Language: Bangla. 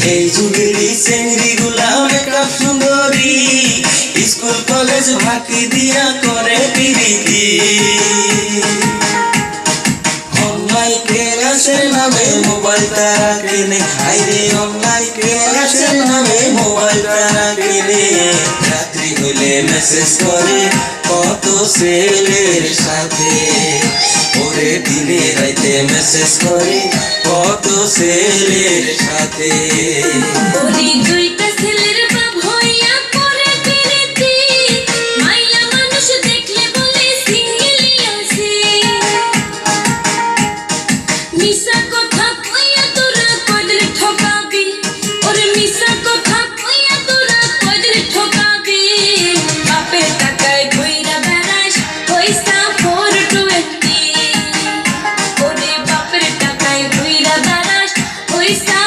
এই যুগেরই চেংড়িগুলা মেকআপ সুন্দরী, স্কুল কলেজ ফাঁকি দিয়া করে পিরিতি। অনলাইন ক্লাসের নামে মোবাইল তারা কিনে, আইরে অনলাইন ক্লাসের নামে মোবাইল তারা কিনে। রাত্রি হইলে মেসেজ করে কত ছেলের সাথে, ওরে দিনে রাইতে মেসেজ করে কত ছেলের সাথে। দুইটা ছেলের বাপ হইয়া করে পিরিতি, মাইয়া মানুষ দেখলে বলে সিঙ্গেলই আছে। মিশা কথা কইয়া তোরা কয়দিন ঠকাবি, ওরে মিশা কথা কইয়া তোরা কয়দিন ঠকাবি। বাপের টাকায় ঘুইরা বেড়াস পয়সা 420, ওরে বাপের টাকায় ঘুইরা বেড়াস পয়সা